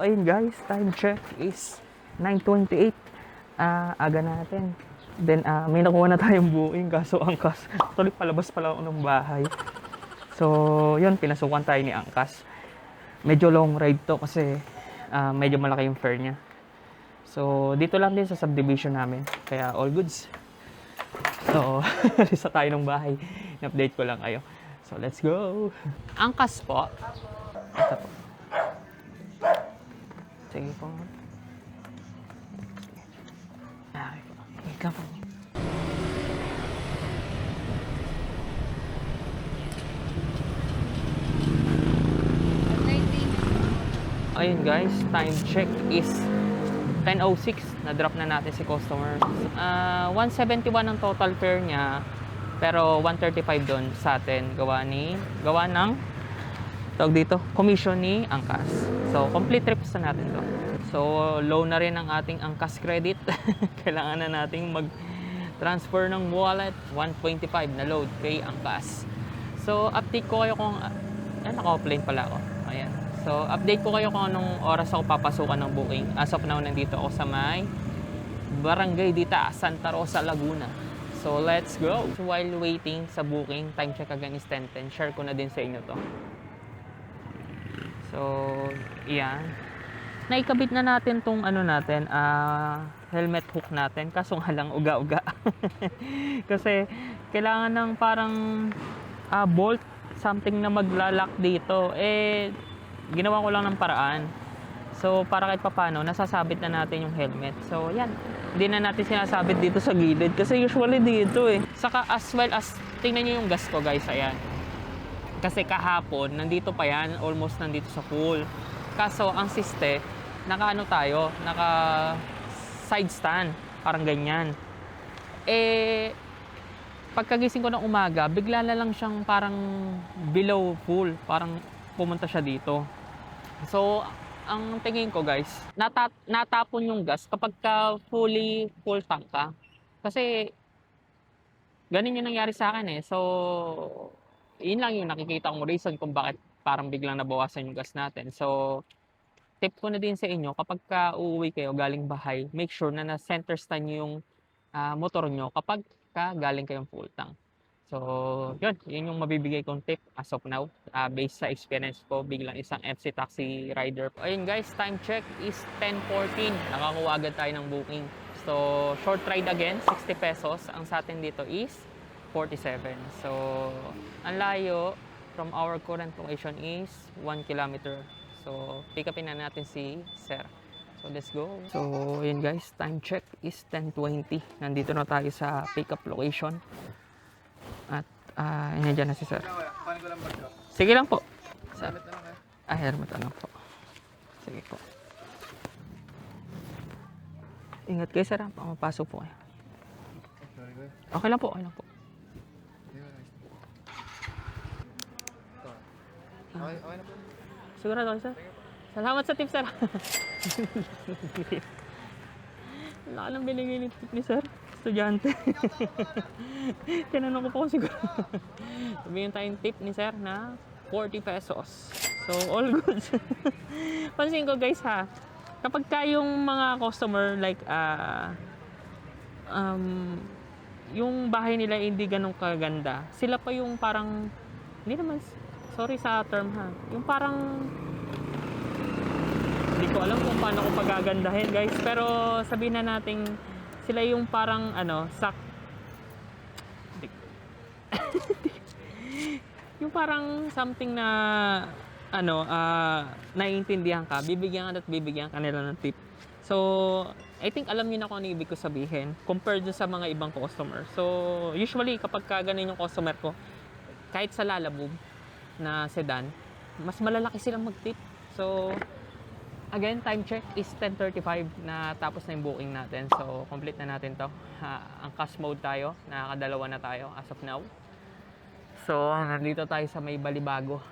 Ayun guys, time check is 9:28. Aga natin. Then may nakuha na tayong booking kaso angkas. Actually palabas pala ako ng bahay. So yun, pinasukan tayo ni Angkas. Medyo long ride to kasi medyo malaki yung fare niya. So dito lang din sa subdivision namin. Kaya all goods. So isa tayo ng bahay. In-update ko lang kayo. So let's go. Angkas po. Ito po. Sige po. Wait lang po. Ayun guys, time check is 10:06. Na-drop na natin si customer. 171 ang total fare niya. Pero 135 doon sa atin. Gawa ng tawag dito, commission ni Angkas. So, complete trips na natin to. So, low na rin ang ating Angkas credit. Kailangan na nating mag-transfer ng wallet. 125 na load kay Angkas. So, update ko kayo kung... naka-offline pala ako. Ayan. So, update ko kayo kung anong oras ako papasukan ng booking. As of now, nandito ako sa may Barangay Dita, Santa Rosa, Laguna. So, let's go! So, while waiting sa booking, time check again is 10:10. Share ko na din sa inyo to. So, yan. Naikabit na natin tong helmet hook natin. Kaso nga lang uga-uga. Kasi, kailangan ng parang bolt, something na maglalak dito. Ginawa ko lang ng paraan. So, para kahit papano, nasasabit na natin yung helmet. So, yan. Hindi na natin sinasabit dito sa gilid. Kasi usually dito Saka as well as, tingnan nyo yung gas ko guys. Ayan. Kasi kahapon, nandito pa yan. Almost nandito sa pool. Kaso, ang siste, naka side stand. Parang ganyan. Pagkagising ko ng umaga, bigla na lang siyang parang below full. Parang pumunta siya dito. So, ang tingin ko guys, natapon yung gas kapag fully full tank ka. Kasi, ganun yung nangyari sa akin So, yun lang yung nakikita kong reason kung bakit parang biglang nabawasan yung gas natin. So, tip ko na din sa inyo, kapag uuwi kayo galing bahay, make sure na na-center stand nyo yung motor nyo kapag galing kayong full tank. So, yun yung mabibigay kong tip as of now. Based sa experience ko, biglang isang FC taxi rider. Ayun guys, time check is 10:14. Nakakuha agad tayo ng booking. So, short ride again, 60 pesos. Ang sa atin dito is 47. So, ang layo from our current location is 1 kilometer. So, pick upin na natin si Sir. So, let's go. So, yun guys, time check is 10:20. Nandito na tayo sa pick up location. At, nandiyan na si Sir. Sige lang po. Helmet na lang kayo? Helmet na lang po. Sige po. Ingat kayo, Sir. Mapasok po kayo. Okay lang po, okay lang po. Okay na po. Sigurado kayo, Sir? Salamat sa tip, Sir. Wala ka nang binigay ni tip ni Sir. Estudyante. Tinanong ko po siguro. Sabihin tayong tip ni Sir na 40 pesos. So, all good. Pansin ko guys kapag kayong mga customer like yung bahay nila hindi ganun kaganda, sila pa yung parang, hindi naman, sorry sa term yung parang, hindi ko alam kung paano ko pagagandahin guys, pero sabihin na natin sila yung parang yung parang something na naiintindihan ka, bibigyan ka at bibigyan ka nila ng tip. So, I think alam niyo na kung ano ibig ko sabihin compared sa mga ibang customer. So, usually kapag ganun yung customer ko, kahit sa Lalabog na sedan, mas malalaki silang mag-tip. So, again, time check is 10:35 na tapos na yung booking natin. So, complete na natin to. Ang cash mode tayo. Nakakadalawa na tayo as of now. So, nandito tayo sa may Balibago.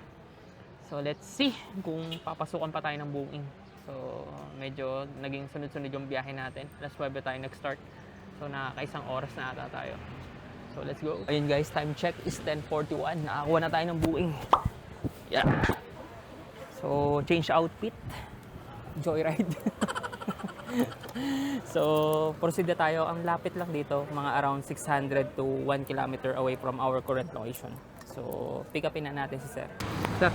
So, let's see kung papasukan pa tayo ng booking. So, medyo naging sunod-sunod yung biyahe natin. Last 12 tayo nag-start. So, nakakaisang oras na ata tayo. So, let's go. Ayun guys, time check is 10:41. Nakakuha na tayo ng booking. Yeah. So, change outfit. Joyride. So, proceed na tayo. Ang lapit lang dito, mga around 600 to 1 kilometer away from our current location. So, pick upin na natin si Sir. Sir.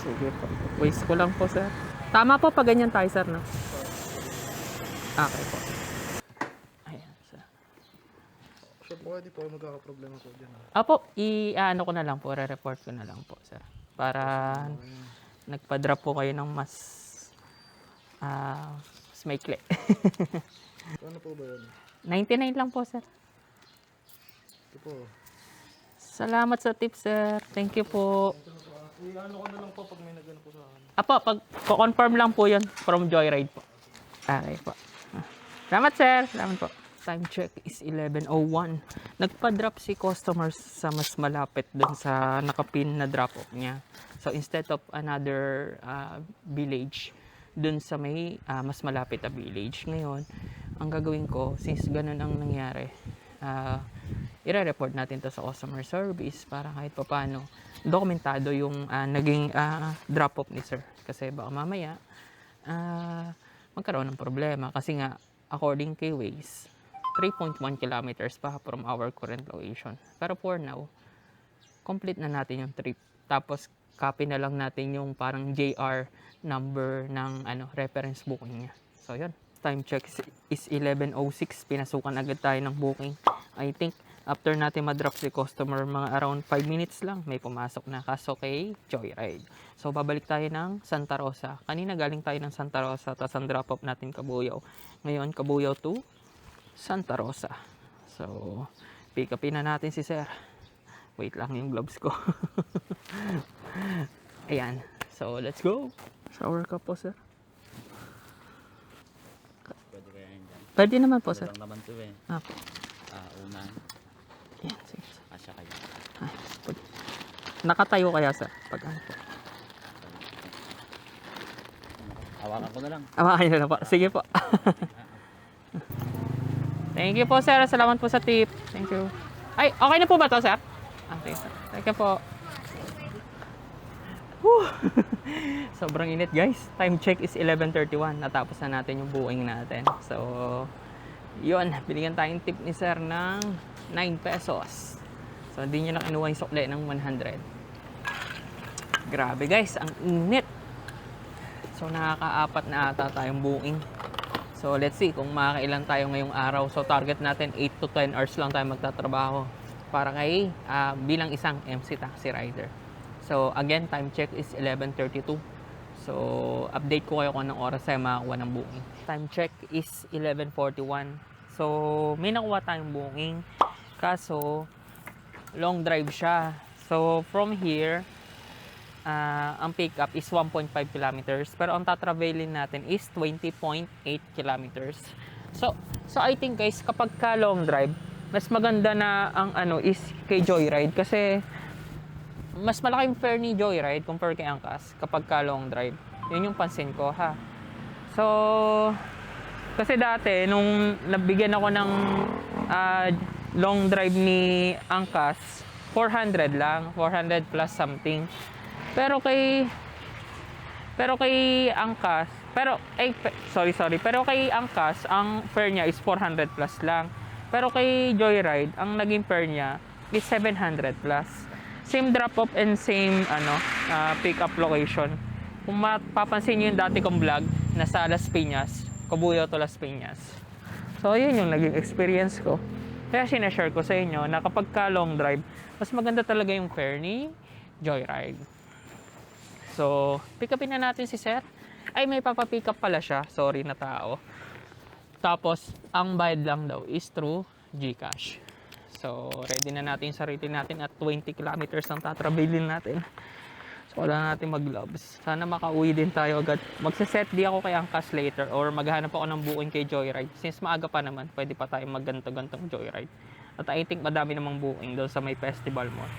Sige po. Waste ko lang po, sir. Tama po pag ganyan tayo, sir, no? Okay po. Ayan, sir. Sure po, di po ako magkakaproblema po dyan. Apo, i-ano ko na lang po, re-report ko na lang po, sir. Para nagpa-drop po kayo ng mas maikli. Ano po ba yun? 99 lang po, sir. Ito po. Salamat sa tip, sir. Thank you po. Ano ko na lang po pag may nagano po sa akin. Apo, pag confirm lang po yun from Joyride po. Okay po. Salamat, sir. Salamat po. Time check is 11:01. Nagpa-drop si customer sa mas malapit dun sa nakapin na drop-off niya. So, instead of another village, dun sa may mas malapit na village. Ngayon, ang gagawin ko, since ganun ang nangyari, i-report natin to sa customer service para kahit paano dokumentado yung naging drop-off ni sir. Kasi baka mamaya, magkaroon ng problema. Kasi nga, according kay Waze, 3.1 kilometers pa from our current location. Pero for now, complete na natin yung trip. Tapos, copy na lang natin yung parang JR number ng reference booking niya. So, yun. Time check is 11:06. Pinasukan agad tayo ng booking. I think, after natin ma-drop si customer, mga around 5 minutes lang, may pumasok na. Kaso kay Joyride. So, babalik tayo ng Santa Rosa. Kanina galing tayo ng Santa Rosa, tapos ang drop-off natin Cabuyao. Ngayon, Cabuyao to Santa Rosa. So, pick upin na natin si sir. Wait lang yung gloves ko. Ayan. So, let's go. Shower ka po, sir. Pwede kaya yan dyan? Pwede naman po, sir. Lang naman to eh. Apo. Unan. Ayan, sige, sir. Asya kayo. Ay, nakatayo kaya, sir? Pag ano po. Hawakan ko na lang. Awakan nyo na po. Sige po. Thank you po, sir. Salamat po sa tip. Thank you. Ay, okay na po ba to, sir? Okay, sir. Thank you po. Whew. Sobrang init, guys. Time check is 11:31. Natapos na natin yung buuing natin. So, yun. Binigyan tayong tip ni sir ng 9 pesos. So, hindi nyo na kinuha yung sukle ng 100. Grabe, guys. Ang init. So, nakaka-4 na ata tayong buuing. So, let's see kung makakailan tayo ngayong araw. So, target natin 8 to 10 hours lang tayo magtatrabaho para kay bilang isang MC taxi rider. So, again, time check is 11:32. So, update ko kayo kung anong oras tayo makakuha ng booking. Time check is 11:41. So, may nakuha tayong booking. Kaso, long drive siya. So, from here, ang pick up is 1.5 kilometers. Pero ang tatravelin natin is 20.8 kilometers. So I think, guys, kapag ka long drive, mas maganda na ang is kay Joyride. Kasi, mas malaking fare ni Joyride compare kay Angkas kapag ka long drive. Yun yung pansin ko, ha. So, kasi dati, nung nabigyan ako ng long drive ni Angkas, 400 lang, 400 plus something. Pero kay Angkas, pero kay Angkas, ang fare niya is 400 plus lang. Pero kay Joyride, ang naging fare niya is 700 plus. Same drop-off and same pick-up location. Kung mapapansin niyo yung dati kong vlog, nasa Las Piñas, Cabuyao to Las Piñas. So, yun yung naging experience ko. Kaya sinashare ko sa inyo na kapag ka long drive, mas maganda talaga yung fare ni Joyride. So, pick upin na natin si sir. Ay, may papapick up pala siya. Sorry na tao. Tapos, ang bayad lang daw is through GCash. So, ready na natin yung sarili natin at 20 kilometers ang tatrabilin natin. So, wala natin mag-gloves. Sana makauwi din tayo agad. Magsaset di ako kay Angkas later or maghanap ako ng booking kay Joyride. Since maaga pa naman, pwede pa tayong magganto-gantong Joyride. At I think madami namang booking doon sa may festival mall.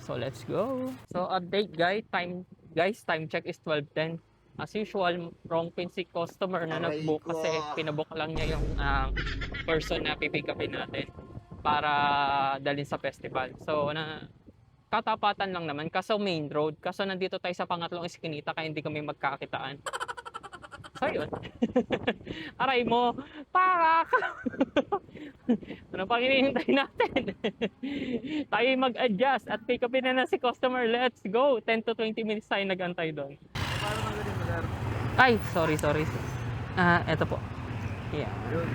So, let's go. So, update guys, time check is 12:10. As usual, wrong pin si customer na Aray nag-book ko. kasi pinabook lang niya yung person na pipick upin natin para dalhin sa festival. So, katapatan lang naman kaso main road. Kaso nandito tayo sa pangatlong eskinita kaya hindi kami magkakitaan. So, yun. Aray mo, pakak! Ano pang hinihintay natin? Tayo mag-adjust at pick upin na si customer. Let's go! 10 to 20 minutes tayo nag-antay doon. Paano magaling mo, sir? Ay, sorry. Eto po. Yeah. Yun.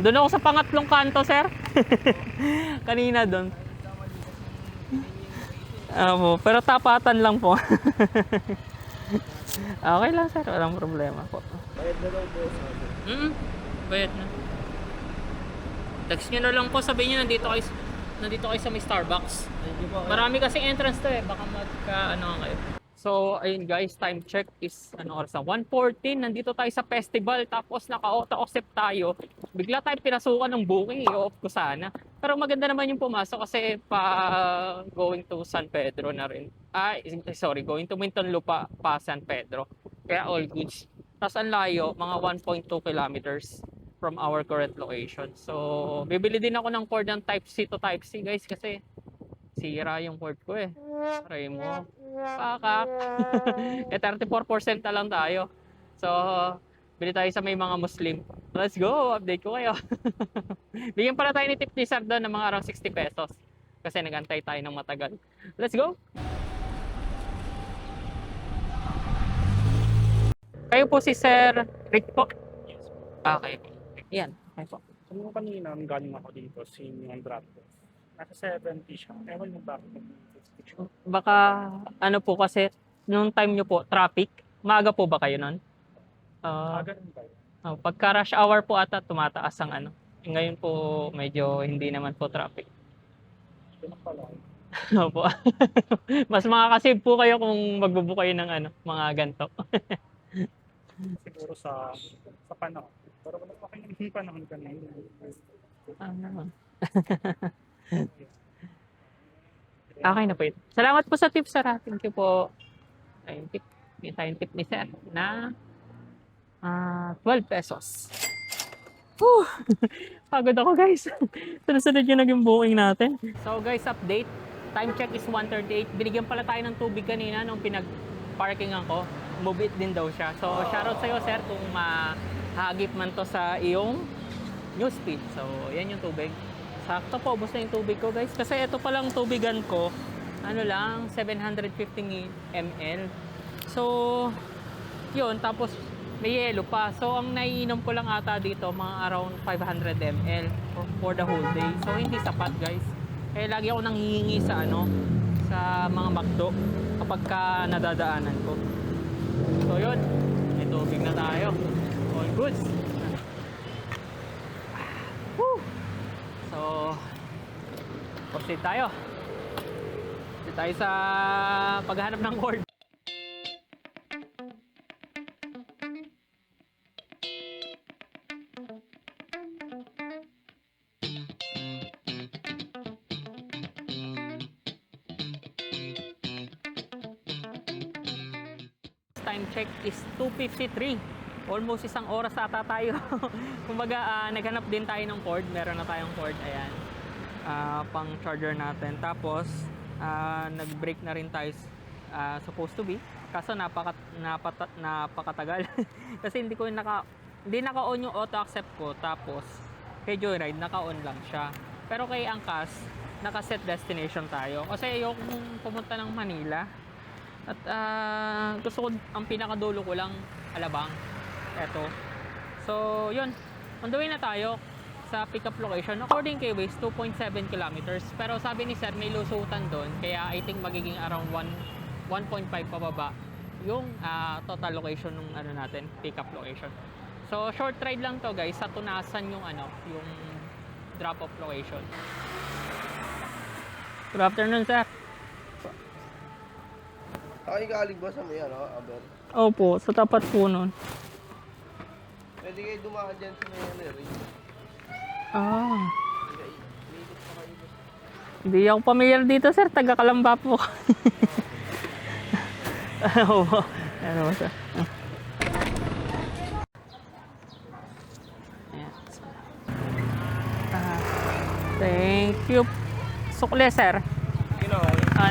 Doon ako sa pangatlong kanto, sir. Kanina doon. Pero tapatan lang po. Okay lang, sir. Walang problema po. Bayad na daw po sa Bayad na. Text nyo na lang po. Sabihin nyo, nandito kayo sa may Starbucks. Thank you po. Marami kasing entrance to eh. Baka magka-ano kayo. So, ayun guys, time check is oras na? 1:14. Nandito tayo sa festival tapos naka-auto accept tayo. Bigla tayo pinasukan ng booking. I-off ko sana. Pero maganda naman yung pumasok kasi going to San Pedro na rin. Going to Muntinlupa pa San Pedro. Kaya all goods. Tapos ang layo, mga 1.2 kilometers from our current location. So, bibili din ako ng cord ng Type C to Type C guys kasi sira yung cord ko eh. Try mo. Pakak. 34% na lang tayo. So, bili tayo sa may mga Muslim. Let's go. Update ko kayo. Bigyan pala tayo ni tip ni Sir doon ng mga around 60 pesos. Kasi nagantay tayo ng matagal. Let's go. Kayo po si Sir Rick po. Okay. Yan. Okay po. So, nung kanina, galing ako dito, yung drop ko. Nasa 70 siya. Ewan mo bakit nag-60 siya. Baka ano po kasi nung time nyo po traffic, maaga po ba kayo nun? Ganun ba? Pagka rush hour po ata tumataas ang ano. Ngayon po medyo hindi naman po traffic. Ganun pala. Opo. Mas makakasave po kayo kung magbubook kayo ng ano, mga ganto. Siguro sa panahon. Pero wala pa kayo ng panahon kanina. Okay na po yun. Salamat po sa tip, sir. Thank you po. Ayun, tip. May tayong tip ni sir na 12 pesos. Whew! Pagod ako guys. Sunod-sunod yung naging booking natin. So guys, update. Time check is 1:38. Binigyan pala tayo ng tubig kanina nung pinag-parkingan ko. Move it din daw siya. So shoutout sa'yo sir kung mahagip man to sa iyong newsfeed. So yan yung tubig. Sakto po, ubos na yung tubig ko guys. Kasi ito palang tubigan ko, ano lang, 750 ml. So, yun, tapos may yelo pa. So, ang naiinom ko lang ata dito, mga around 500 ml for the whole day. So, hindi sapat guys. Kaya lagi ako nanghihingi sa sa mga McDo kapag ka nadadaanan ko. So, yun. May tubig na tayo. All goods. Woo! So, proceed tayo. Proceed tayo sa paghahanap ng cord. Time check is 2:53. Almost isang oras ata tayo. Kumbaga, naghanap din tayo ng cord. Meron na tayong cord. Ayan. Pang charger natin. Tapos, nag-break na rin tayo supposed to be. Kaso napakatagal. Kasi hindi naka-on yung auto accept ko. Tapos, kay Joyride, naka-on lang siya. Pero kay Angkas, naka-set destination tayo. Kasi ayokong pumunta ng Manila. At gusto ko, ang pinakadulo ko lang, Alabang. Eto. So, yun. On the way na tayo sa pickup location. According kay Waze, 2.7 kilometers. Pero sabi ni Sir, may lusutan doon. Kaya I think magiging around 1.5 pababa yung total location ng natin, pickup location. So, short ride lang to guys. Sa Tunasan yung yung drop-off location. Good afternoon, Sir. Ay, galing ba sa may Aber? Opo, sa tapat po nun. Pwede kayo dumaan dyan sa may rin. Lilit pa kayo. Hindi ako pamilyar dito, sir. Taga Kalamba po. Oo. Ano ba siya? Ayan. Ah, thank you. Sukle, sir.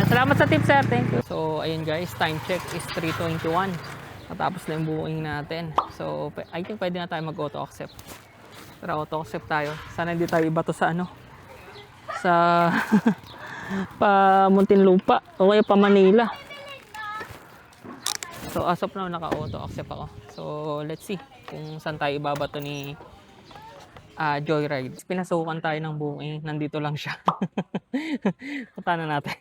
Salamat sa tip, sir. Thank you. So, ayun guys, time check is 3:21. Natapos na yung booking natin. So, I think pwede na tayo mag-auto accept. Tara, auto accept tayo. Sana hindi tayo iba to sa ano. Sa pa Muntinlupa o kaya pa Manila. So, as of now, naka-auto accept ako. So, let's see kung saan tayo ibabato ni Joyride. Pinasukan tayo ng booking. Nandito lang siya. Punta na natin.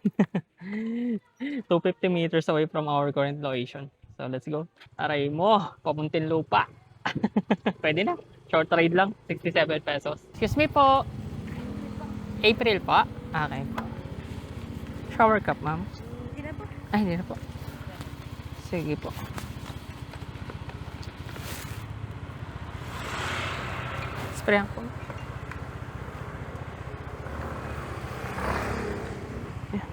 250 meters away from our current location. So, let's go. Aray mo, papuntin lupa. Pwede na. Short ride lang. 67 pesos. Excuse me po. April pa? Okay. Shower cup, ma'am. Hindi na po. Ay, hindi na po. Sige po. Sprayan ko. Ayan.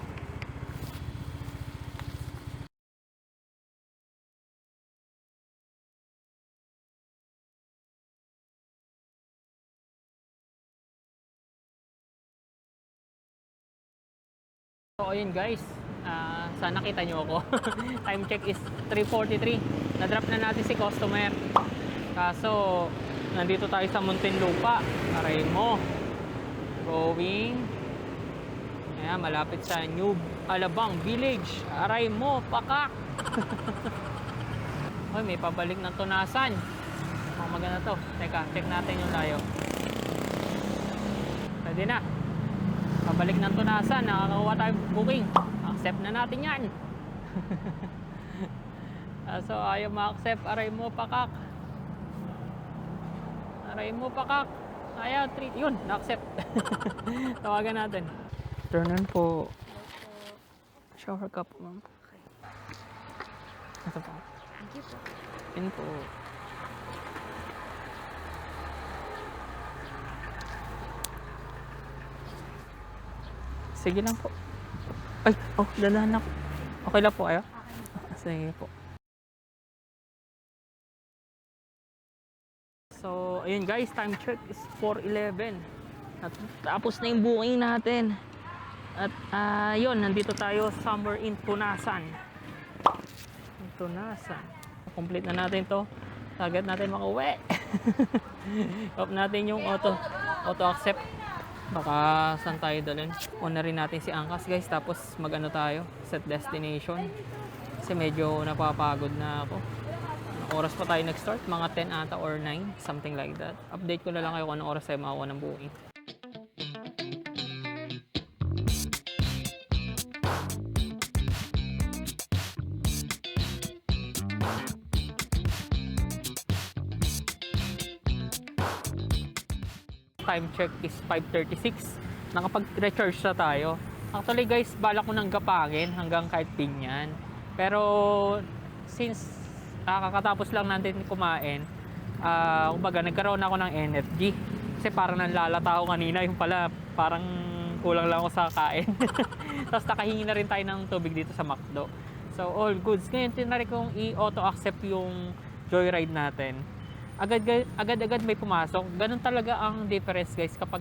So, ayun guys. Sana nakita nyo ako. Time check is 3:43. Na-drop na natin si customer. Kaso, nandito tayo sa Muntinlupa. Aray mo. Going. Ayan, malapit sa New Alabang Village. Aray mo, pakak. Hoy, may pabalik ng tunasan. Maganda to. Teka, check natin yung layo. Pwede na. Pabalik ng tunasan. Nakakakuha tayo booking. Accept na natin yan. So, ayaw ma-accept. Aray mo, pakak. Aray mo, pakak. Ayaw, treat. Yun, na-accept. Tawagan natin. Turn po. Shower cup, ma'am. Ito po. Thank you po. Yun po. Sige lang po. Ay, oh, dadahan ako. Okay lang po kayo? Sige po. So, ayun guys, time check is 4:11. At tapos na yung booking natin. At yun, nandito tayo somewhere in Tunasan. Tunasan. Complete na natin to. Target natin makauwi. Hope natin yung auto accept. Baka saan tayo dalhin. Una rin natin si Angkas guys. Tapos mag-ano tayo. Set destination. Kasi medyo napapagod na ako. Anong oras pa tayo nag-start? Mga 10 ata or 9. Something like that. Update ko na lang kayo kung anong oras tayo makakuha ng booking. Time check is 5:36. Nakapag-recharge na tayo. Actually guys, balak ko nang gapangin hanggang kahit Pinyan. Pero since kakatapos lang natin kumain, kumbaga nagkaroon ako ng energy. Kasi parang nanlalata ako kanina, yung pala parang kulang lang ako sa kain. Tapos nakahingi na rin tayo ng tubig dito sa McDo. So all goods. Ngayon tinry kong i-auto accept yung Joyride natin. Agad-agad may pumasok. Ganun talaga ang difference guys kapag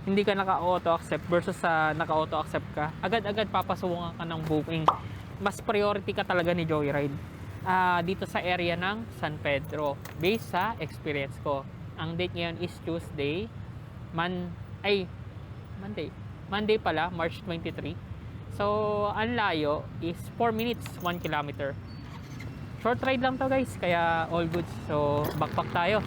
hindi ka naka-auto accept versus sa naka-auto accept ka. Agad-agad papasukan ka ng booking. Mas priority ka talaga ni Joyride. Dito sa area ng San Pedro. Based sa experience ko. Ang date ngayon is Tuesday. Monday pala, March 23. So, ang layo is 4 minutes, 1 kilometer. Short ride lang to guys, kaya all good. So, backpack tayo.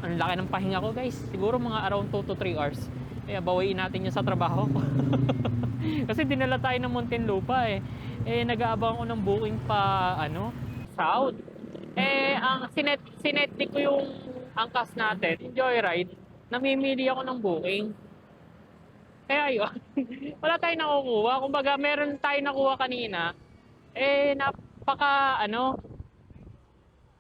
Ang laki ng pahinga ko guys. Siguro mga around 2 to 3 hours. Kaya bawiin natin yun sa trabaho ko. Kasi dinala tayo ng Muntinlupa eh. Nag-aabang ko ng booking pa, south. Ang sinetik ko yung angkas natin, yung Joyride, namimili ako ng booking. Kaya yun, wala tayong nakukuha. Kumbaga, meron tayong nakuha kanina.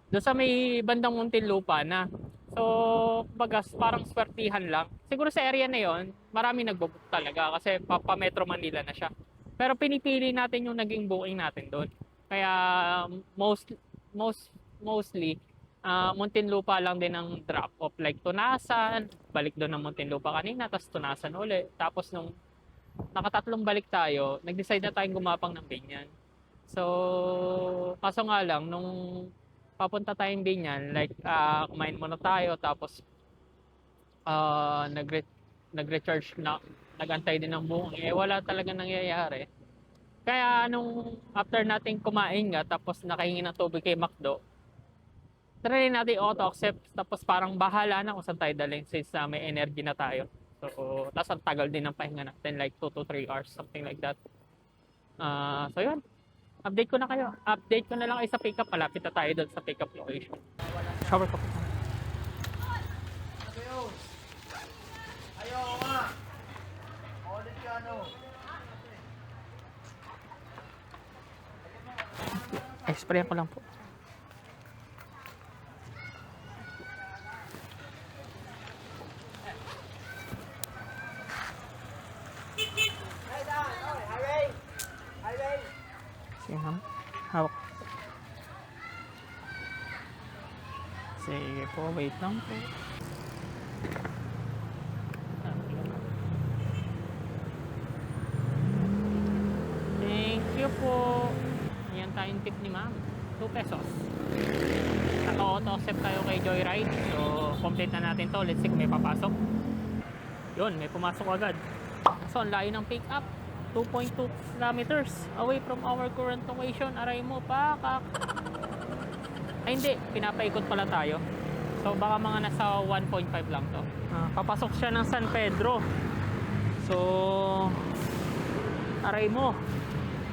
Doon sa may bandang Muntinlupa na. So, kumbaga, parang swertihan lang. Siguro sa area na yon, marami nagbo-book talaga kasi pa Metro Manila na siya. Pero pinipili natin yung naging booking natin doon. Kaya mostly Muntinlupa lang din ang drop off, like Tunasan, balik doon ng Muntinlupa kanina, tapos Tunasan uli. Tapos nung nakatatlong balik tayo, nag-decide na tayong gumapang ng Binyan. So, kaso nga lang, nung papunta tayong Binyan, like kumain muna tayo, tapos nag-recharge na, nagantay din ng buong, wala talaga nangyayari. Kaya nung after nating kumain nga, tapos nakahingi ng tubig kay McDo, try natin auto-accept, tapos parang bahala na kung saan tayo dalhin since may energy na tayo. So, tapos ang tagal din ng pahinga natin, like 2 to 3 hours, something like that. So yun, update ko na kayo. Update ko na lang kayo sa pickup, malapit na tayo doon sa pickup location. Shower ko po. Ayaw nga! Ulit ka ano? Spray ko lang po. Sige, hawak. Sige po, wait lang po. Thank you po. Yan tayong tip ni ma'am. 2 pesos. Naka-auto-accept tayo kay Joyride. So, complete na natin to. Let's see kung may papasok. Yun, may pumasok agad. So, ang layo ng pick up. 2.2 kilometers away from our current location. Aray mo, pakak. Ay, hindi. Pinapaikot pala tayo. So, baka mga nasa 1.5 lang to. Papasok siya ng San Pedro. So, aray mo.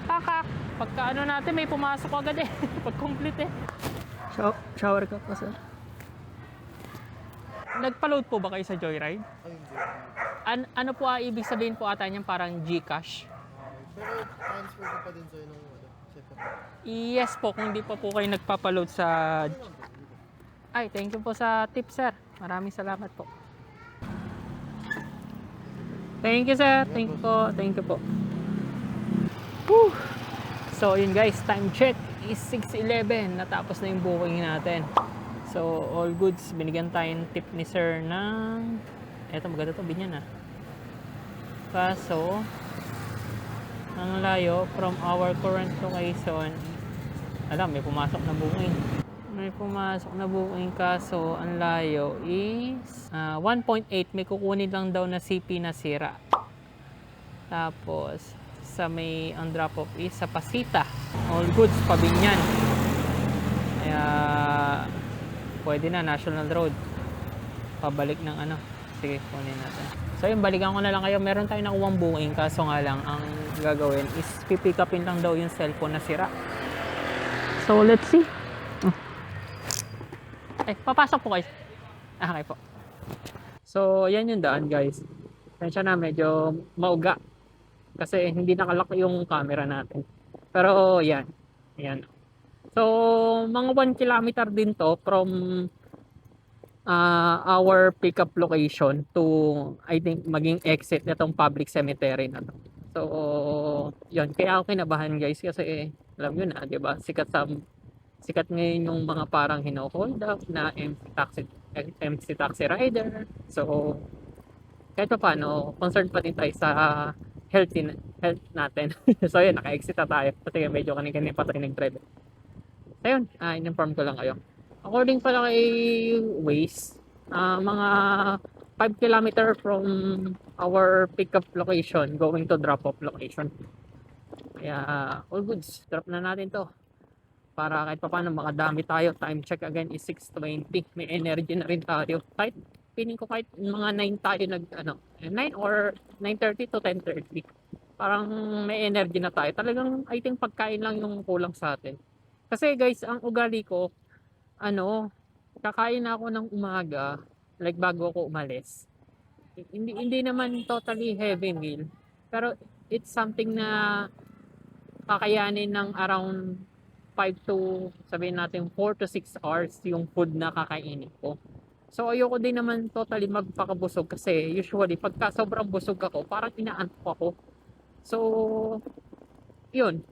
Pakak. Pagka ano natin, may pumasok agad eh. Pag complete eh. Shower ka pa, sir. Nagpa-load po ba kayo sa Joyride? Ay, hindi. Ano po ibig sabihin po ata niyan, parang GCash? Pero transfer ko pa din sa'yo ng setup. Yes po, kung hindi pa po kayo nagpapaload sa... Ay, thank you po sa tip, sir. Maraming salamat po. Thank you, sir. Thank you po. Thank you po. Whew. So, yun guys, time check is 6:11. Natapos na yung booking natin. So, all goods. Binigyan tayong tip ni sir ng... Eto, maganda to, Binyan ah. Kaso, ang layo from our current location. Alam, may pumasok na booking. May pumasok na booking, kaso ang layo is 1.8. May kukunin lang daw na CP na sira. Tapos, sa may ang drop off is sa Pasita. All goods, Pabinyan. Kaya, pwede na, National Road. Pabalik ng ano. Sige, kunin natin. So yun, balikan ko na lang kayo. Meron tayong nakuwang booking, kaso nga lang, ang gagawin is pipick upin lang daw yung cellphone na sira. So let's see. Papasok po guys. Okay po. So yan yung daan guys. Tensya na, medyo mauga. Kasi hindi nakalock yung camera natin. Pero yan. Yan. So mga 1 kilometer din to from our pickup location to I think maging exit nitong public cemetery na to. So yun, kaya ako kinabahan guys kasi alam yun na, 'di ba? Sikat ngayon yung mga parang hino-hold up na MC taxi rider. So kahit pa paano, concerned pa din tayo sa health natin. So yun, naka-exit na tayo kasi medyo kanina pa tayo nag-drive. So yun, in-inform ko lang kayo. According pala kay Waze, mga 5 km from our pickup location going to drop-off location. Kaya all goods, drop na natin to. Para kahit pa paano makadami tayo. Time check again is 6:20. May energy na rin tayo. Kahit piling ko kahit mga 9 tayo 9 or 9:30 to 10:30. Parang may energy na tayo. Talagang I think pagkain lang yung kulang sa atin. Kasi guys, ang ugali ko, kakain ako ng umaga, like bago ako umalis. Hindi naman totally heavy meal, pero it's something na kakayanin ng around 5 to, sabihin natin 4 to 6 hours yung food na kakainin ko. So ayoko din naman totally magpakabusog kasi usually pagka sobrang busog ako, parang inaantok ako. So yun.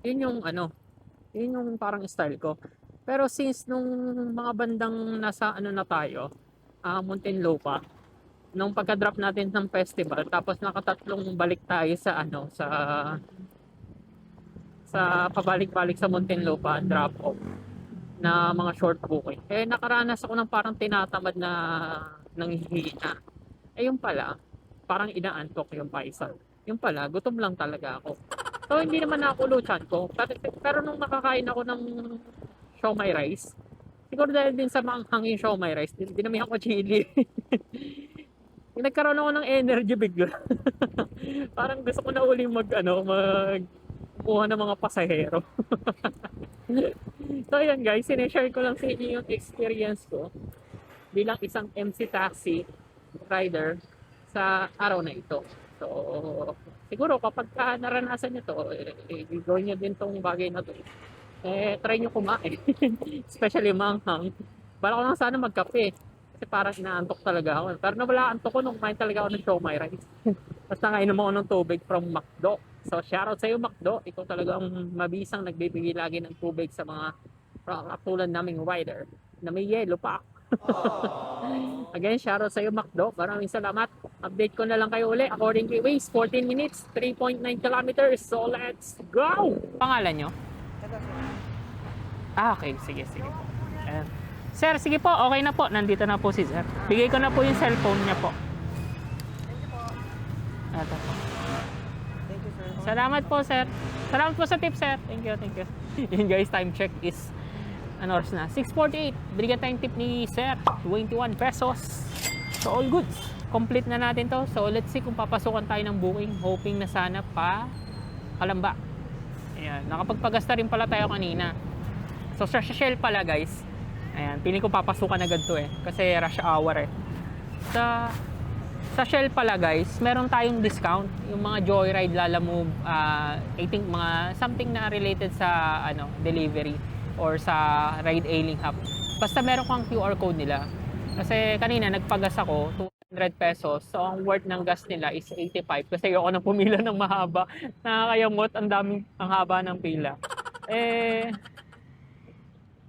Yun yung ano, yun yung parang style ko. Pero since nung mga bandang nasa ano na tayo, Muntinlupa, nung pagka-drop natin ng festival, tapos nakatatlong balik tayo sa ano, sa pabalik-balik sa Muntinlupa, drop off na mga short booking. Eh nakaranas ako ng parang tinatamad na nanghihina. Eh yung pala, parang inaantok yung paisa. Yung pala, gutom lang talaga ako. So hindi naman nakulo chan ko. Pero nung nakakain ako ng siomai rice, siguro dahil din sa manghang yung siomai rice, dinamihan ko chili. Nagkaroon ako ng energy bigla. Parang gusto ko na uli kumuha ng mga pasahero. So yun guys, sineshare ko lang sa inyo yung experience ko bilang isang MC taxi rider sa araw na ito. So siguro kapag naranasan nyo to, gawin nyo din tong bagay na to. Try nyo kumain. Especially manghang. Bala ko lang sana magkape. Kasi parang inaantok talaga ako. Pero nawala antok ko nung kumain talaga ako ng siomai rice. Basta ngainom ako ng tubig from McDo. So shoutout sa iyo McDo. Ikaw talaga ang mabisang nagbibigay lagi ng tubig sa mga katulad naming rider na may yellow pa. Again, shoutout sa iyo McDo. Maraming salamat. Update ko na lang kayo uli. According to Waze, 14 minutes, 3.9 kilometers. So let's go! Pangalan nyo? Okay. Sige po. Sir, sige po. Okay na po. Nandito na po si sir. Bigay ko na po yung cellphone niya po. Ito po. Thank you, sir. Salamat po, sir. Salamat po sa tip, sir. Thank you. Yun guys, time check is ano oras na? 6:48. Binigyan tayong tip ni sir. 21 pesos. So, all goods. Complete na natin to. So, let's see kung papasukan tayo ng booking. Hoping na sana pa Kalamba. Ayan. Nakapagpagasta rin pala tayo kanina. So, sa Shell pala, guys. Ayan. Piling ko papasukan agad to kasi rush hour Sa Shell pala guys, meron tayong discount. Yung mga Joyride, Lalamove, I think mga something na related sa delivery or sa ride hailing app. Basta meron kang QR code nila. Kasi kanina nagpagas ako, 200 pesos. So ang worth ng gas nila is 85 kasi ayoko nang pumila ng mahaba. Nakakayamot, ang haba ng pila.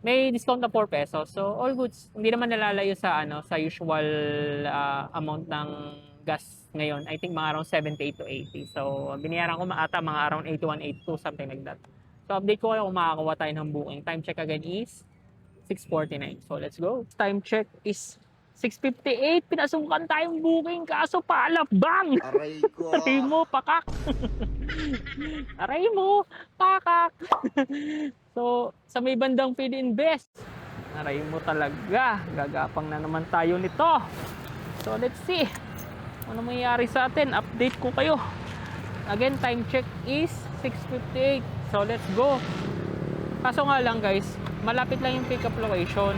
May discount na 4 pesos. So, all goods. Hindi naman nalalayo sa sa usual amount ng gas ngayon. I think mga around 78 to 80. So, binayaran ko mga around 81, 82, something like that. So, update ko kayo kung makakakuha tayo ng booking. Time check again is 6:49. So, let's go. Time check is 6:58. Pinasukan tayong booking kaso paalabang. Aray ko. Aray mo, pakak. Aray mo, pakak. So, sa may bandang Feed Invest, aray mo talaga. Gagapang na naman tayo nito. So, let's see. Ano mangyayari sa atin? Update ko kayo. Again, time check is 6:58. So, let's go. Kaso nga lang guys, malapit lang yung pick up location.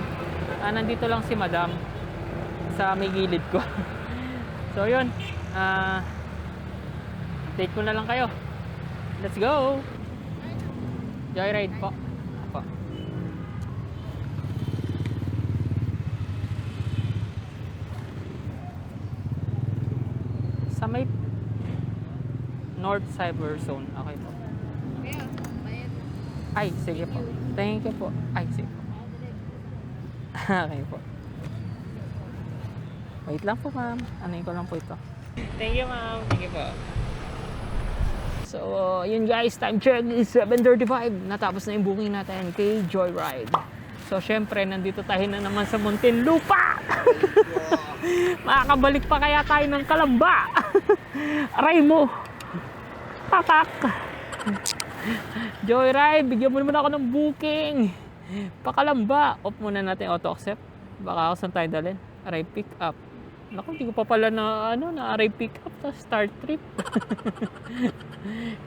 Nandito lang si madam sa may gilid ko. So, yun. Update ko na lang kayo. Let's go. Joyride po. Sa may North Cyber Zone. Okay po. Ay, sige po. Thank you po. Ay, sige po. Okay po. Wait lang po, ma'am. Anuin ko lang po ito. Thank you, ma'am. Thank you po. So, yun guys. Time check is 7:35. Natapos na yung booking natin kay Joyride. So, syempre, nandito tayo na naman sa Muntinlupa. Makakabalik pa kaya tayo ng Kalamba. Aray mo. Patak. Joyride, bigyan mo naman ako ng booking. Pakalamba. Off muna natin auto accept. Baka ako saan tayo dalhin. Aray pick up. Naku, hindi ko pa pala na aray pick up. Start trip.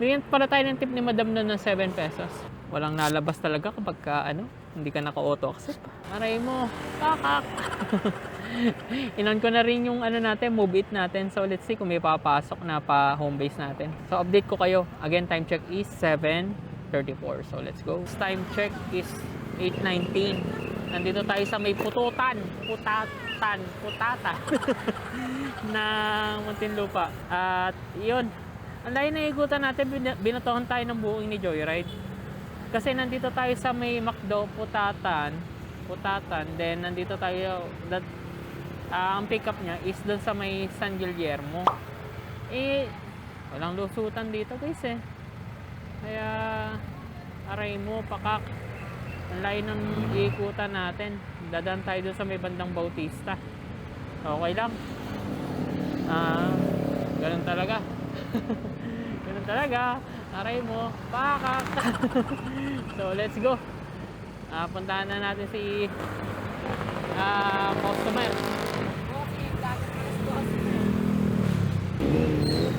Bigyan pala tayo ng tip ni madam na ng 7 pesos. Walang nalabas talaga kapag hindi ka naka-auto accept. Aray mo. Pakak. Inon ko na rin yung natin, move it natin. So let's see kung may papasok na pa home base natin. So update ko kayo. Again, time check is 7:34. So let's go. Time check is 8:19. Nandito tayo sa may putatan na Muntinlupa. At yun, ang layo na igutan natin, binatohan tayo ng booking ni Joyride. Kasi nandito tayo sa may McDo, Putatan. Then nandito tayo, ang pickup niya is doon sa may San Guillermo. Eh, walang lusutan dito guys eh. Kaya, aray mo, pakak. Ang layo ng iikutan natin. Dadaan tayo doon sa may bandang Bautista. Okay lang. Ganun talaga. Ganun talaga. Aray mo, pakak. So, let's go. Puntahan na natin si customer.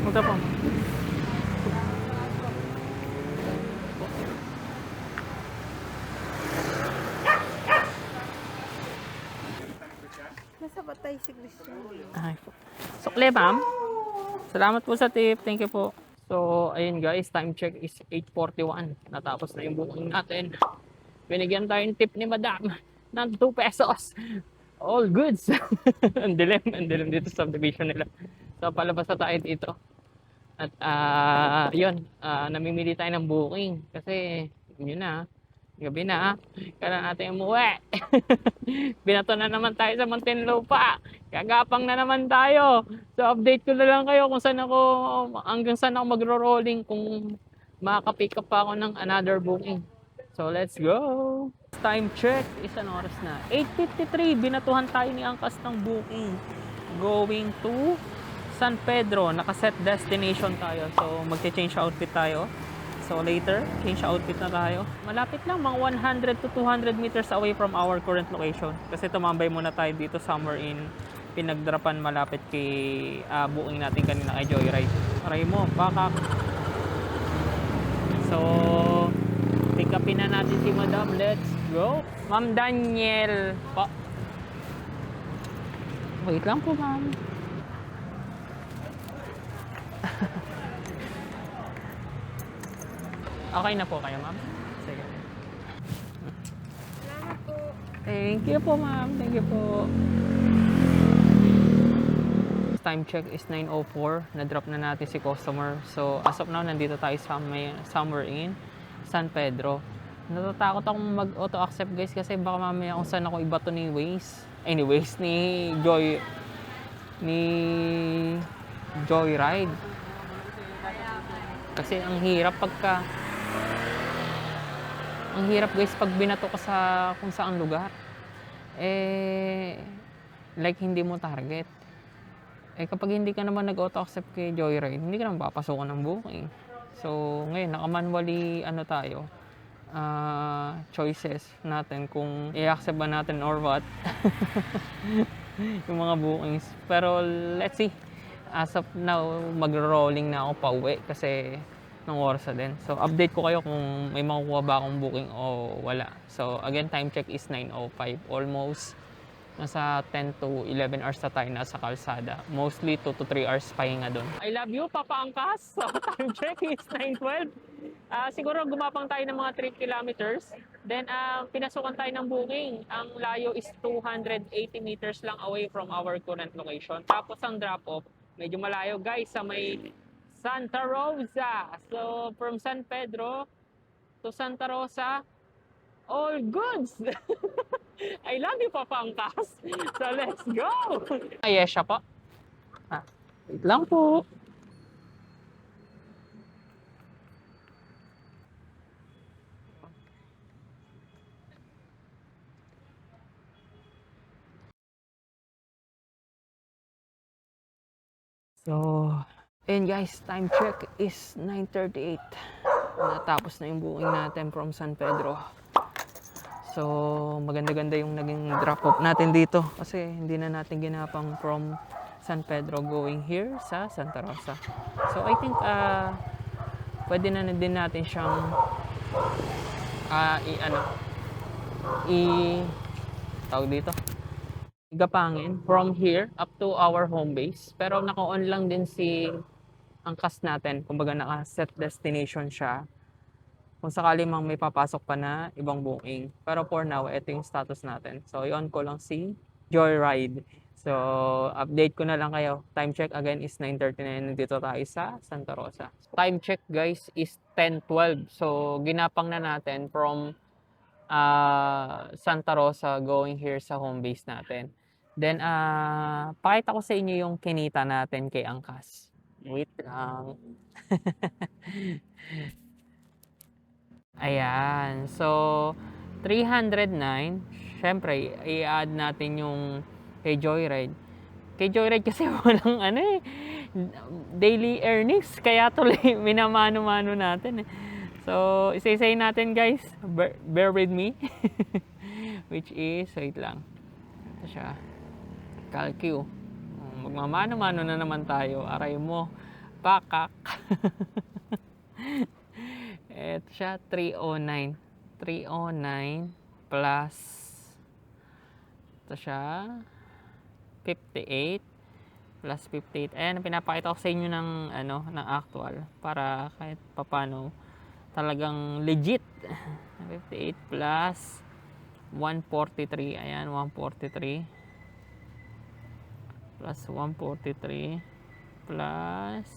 Punta po. Nasa Batay si Christian. Ay po. Sukle, ma'am. Salamat po sa tip. Thank you po. So, ayun guys, time check is 8:41. Natapos na yung booking natin. Binigyan tayo ng tip ni madam ng 2 pesos. All goods. Ang dilim dito sa subdivision nila. So, palabas na tayo dito. At, yun, namimili tayo ng booking. Kasi, yun na, gabi na, kailangan natin umuwi. Binato na naman tayo sa Muntinlupa. Kagapang na naman tayo. So, update ko na lang kayo kung saan ako, hanggang saan ako magro-rolling kung makaka-pick up pa ako ng another booking. So, let's go! Time check, isang oras na. 8:53, binatuhan tayo ni Angkas ng booking. Going to San Pedro, naka-set destination tayo. So, magche-change outfit tayo. So, later, change outfit na tayo. Malapit lang, mga 100 to 200 meters away from our current location. Kasi tumambay muna tayo dito somewhere in Pinagdrapan, malapit kay booking natin kanina kay Joyride. Aray mo, baka. So, pick upin na natin si Madam. Let's go. Ma'am Daniel po. Wait lang po, ma'am. Okay na po kayo, ma'am? Sige. Salamat po. Thank you po, ma'am. Thank you po. Time check is 9:04. Na-drop na natin si customer. So, as of now, nandito tayo sa somewhere in San Pedro. Natatakot akong mag-auto-accept, guys, kasi baka mamaya kung saan ako ibato ni Waze. Anyways, ni Joyride. Kasi ang hirap guys pag binato ka sa kung saang lugar. Like hindi mo target. Kapag hindi ka naman nag-auto-accept kay Joyride, hindi ka naman papasukan ng booking. So, ngayon, naka-manually, tayo, choices natin kung i-accept ba natin or what. Yung mga bookings. Pero, let's see. As of now, mag-rolling na ako pa uwi kasi ng oras na din. So, update ko kayo kung may makukuha ba akong booking o wala. So, again, time check is 9:05. Almost nasa 10 to 11 hours na tayo nasa kalsada. Mostly 2 to 3 hours pahinga doon. I love you, Papa Angkas. So, time check is 9:12. Siguro gumapang tayo ng mga 3 kilometers. Then, pinasukan tayo ng booking. Ang layo is 280 meters lang away from our current location. Tapos, ang drop-off, medyo malayo guys sa may Santa Rosa. So, from San Pedro to Santa Rosa, all goods! I love you, Papa Angkas. So, let's go! Yes, siya po. Wait lang po. So, ayun guys, time check is 9:38. Natapos na yung booking natin from San Pedro. So, maganda-ganda yung naging drop-off natin dito kasi hindi na natin ginapang from San Pedro going here sa Santa Rosa. So, I think pwede na din natin siyang tawag dito, igapangin from here up to our home base. Pero naka-on lang din si Angkas natin. Kumbaga naka-set destination siya. Kung sakali mang may papasok pa na ibang booking. Pero for now, ito yung status natin. So, i-on ko lang si Joyride. So, update ko na lang kayo. Time check again is 9:39. Nandito tayo sa Santa Rosa. Time check guys is 10:12. So, ginapang na natin from Santa Rosa going here sa home base natin. Then, pakita ko sa inyo yung kinita natin kay Angkas. Wait lang. Ayan. So, 309. Siyempre, i-add natin yung kay Joyride. Kay Joyride kasi walang daily earnings. Kaya tuloy minamano-mano natin. So, isa-isayin natin guys. Bear with me. Which is, wait lang. Ito siya. Calcu. Magmamano-mano na naman tayo. Aray mo. Pakak. Ito siya, 309. 309 plus, ito siya, 58 plus 58. Ayan, pinapakita ko sa inyo ng, ng actual para kahit papano talagang legit. 58 plus 143. Ayan, 143 plus 143 plus,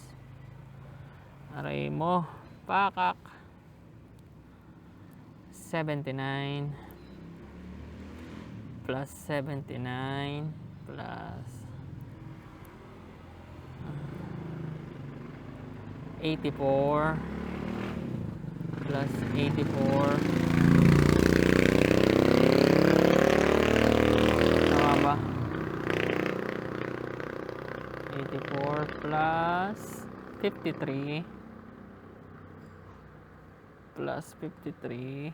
aray mo, pakak, 79 plus 79 plus 84 plus 84. Tama ba? 84 plus 53 plus 53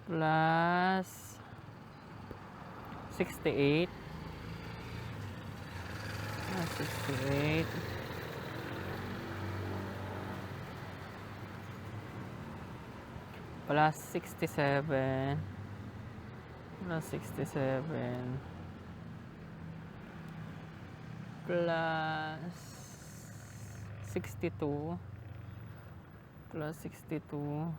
plus 68 plus 68 plus 67 plus 67 plus 62 plus 62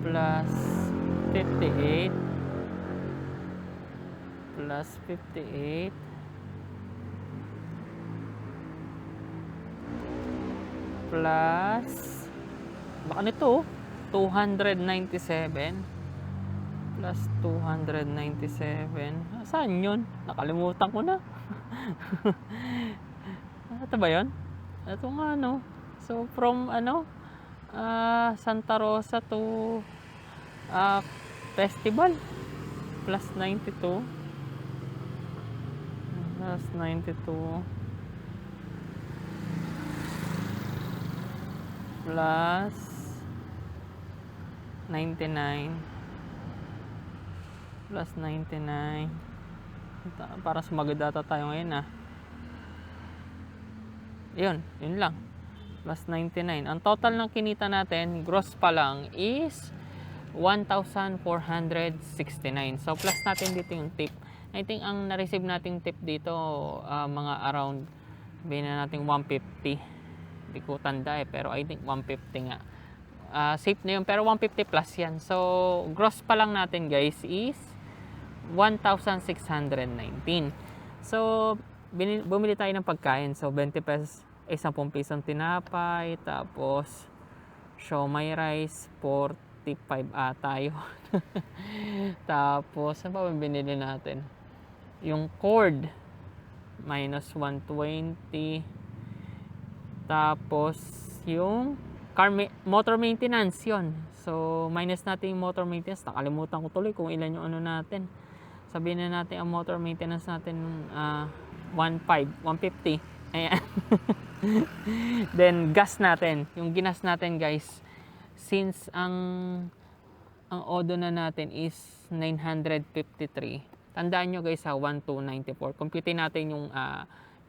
plus 58 plus 58 plus baka nito 297 plus 297. Saan yun? Nakalimutan ko na. Ito ba yun? Ito nga So from Santa Rosa to Festival plus 92 plus 92 plus 99 plus 99. Para sumagad data tayo ngayon yun lang, plus 99. Ang total ng kinita natin gross pa lang is 1,469. So plus natin dito yung tip. I think ang na-receive nating tip dito mga around sabihin na natin 150. Hindi ko tanda pero I think 150 nga. Safe na yun pero 150 plus yan. So gross pa lang natin guys is 1,619. So bumili tayo ng pagkain. So 20 pesos, 10 pisong tinapay, tapos siomai rice 45 tayo. Tapos ano pa binili natin? Yung cord minus 120. Tapos yung motor maintenance yun. So minus natin yung motor maintenance. Nakalimutan ko tuloy kung ilan yung natin. Sabihin na natin ang motor maintenance natin 150. Ayan. Then gas natin. Yung ginas natin guys, since ang odo na natin is 953. Tandaan nyo guys 1294. Compute natin yung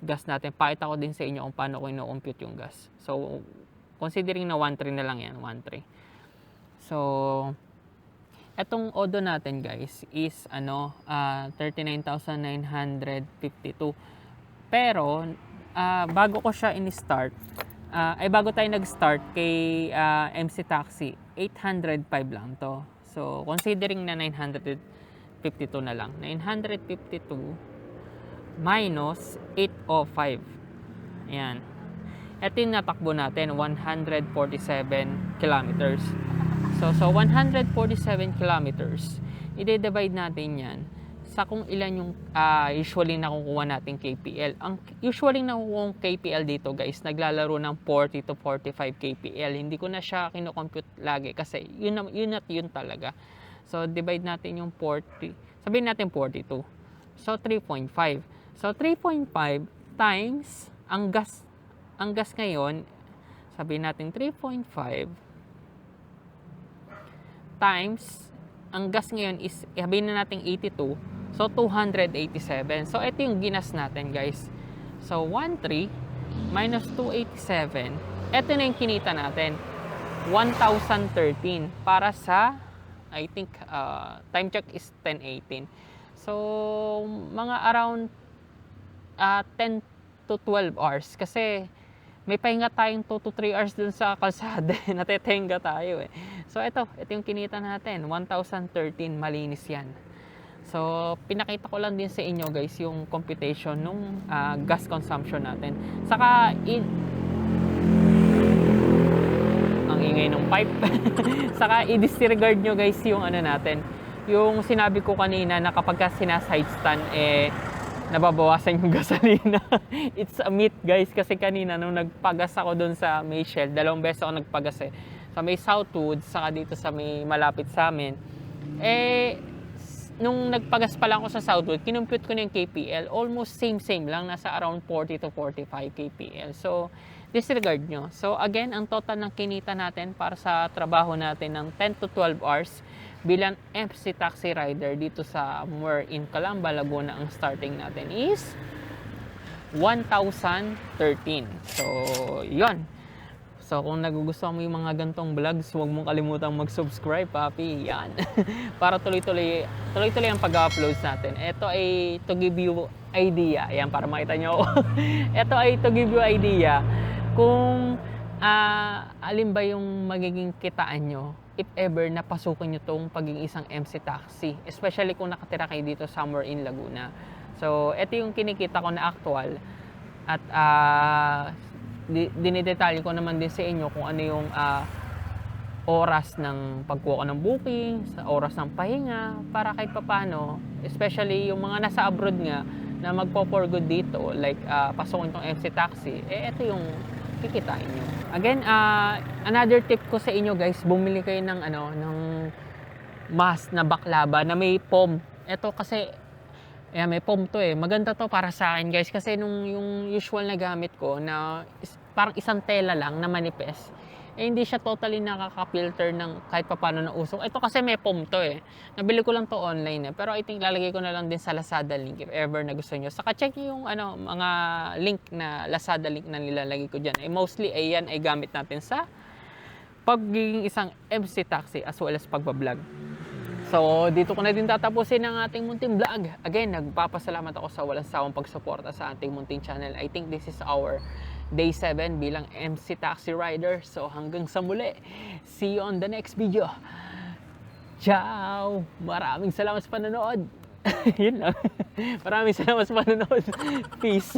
gas natin. Pakita ko din sa inyo kung paano ko ino-compute yung gas. So considering na 1.3 na lang yan, 1.3. So etong odo natin guys is 39,952. Pero bago ko siya in-start, ay bago tayo nag-start kay MC Taxi, 805 lang to. So, considering na 952 na lang. 952 minus 805. Ayan. Ito yung natakbo natin, 147 kilometers. So 147 kilometers, i-divide natin yan sa kung ilan yung usually nakukuha natin KPL. Ang usually nakukuha KPL dito guys, naglalaro ng 40 to 45 KPL. Hindi ko na siya kino-compute lagi kasi yun talaga. So divide natin yung 40, sabihin natin 42. So 3.5. So 3.5 times ang gas ngayon, sabihin natin 3.5 times ang gas ngayon is sabihin na natin 82. So, 287. So, ito yung ginas natin, guys. So, 13 minus 287. Ito na yung kinita natin. 1,013 para sa, I think, time check is 10:18. So, mga around 10 to 12 hours. Kasi, may pahinga tayong 2 to 3 hours dun sa kalsada. Natetenga tayo eh. So, ito yung kinita natin. 1,013. Malinis yan. So, pinakita ko lang din sa inyo guys yung computation nung gas consumption natin. Saka, ang ingay ng pipe. Saka, i-disregard nyo guys yung ano natin. Yung sinabi ko kanina na kapag ka sinaside stand, nababawasan yung gasolina. It's a myth guys. Kasi kanina nung nagpagas ako dun sa may Shell, 2 beses ako nagpagas eh. Sa may Southwood, saka dito sa may malapit sa amin. Nung nagpagas pa lang ako sa Southwood, kinumpute ko na yung KPL. Almost same lang. Nasa around 40 to 45 KPL. So, disregard nyo. So, again, ang total ng kinita natin para sa trabaho natin ng 10 to 12 hours bilang MC Taxi Rider dito sa in Calamba, Laguna, ang starting natin is 1,013. So, yon. So, kung nagugustuhan mo yung mga gantong vlogs, huwag mong kalimutang mag-subscribe, papi. Yan. Para tuloy-tuloy ang pag-uploads natin. Ito ay to give you idea. Yan, para makita nyo. Ito ay to give you idea kung alin ba yung magiging kitaan nyo if ever napasukan nyo tong pagiging isang MC Taxi. Especially kung nakatira kayo dito somewhere in Laguna. So, ito yung kinikita ko na actual. At dinidetalye ko naman din sa inyo kung ano yung oras ng pagkuha ko ng booking, sa oras ng pahinga, para kahit papano, especially yung mga nasa abroad nga na magpo-for good dito, like pasukin tong MC Taxi, ito yung kikitain nyo. Again, another tip ko sa inyo guys, bumili kayo ng ng mask na baklava na may foam. Ito kasi may foam to eh. Maganda to para sa akin guys kasi yung usual na gamit ko na parang isang tela lang na manipis, hindi siya totally nakaka-filter ng kahit papano ng usok. Ito kasi may foam to eh. Nabili ko lang to online eh. Pero I think lalagay ko na lang din sa Lazada link if ever na gusto nyo. Saka check yung mga link na Lazada link na nilalagay ko dyan. Mostly yan ay gamit natin sa pagiging isang MC Taxi as well as pagbablog. So, dito ko na din tatapusin ang ating munting vlog. Again, nagpapasalamat ako sa walang sawang pagsuporta sa ating munting channel. I think this is our day 7 bilang MC Taxi Rider. So, hanggang sa muli. See you on the next video. Ciao! Maraming salamat sa panonood. Yun lang. Maraming salamat sa panonood. Peace.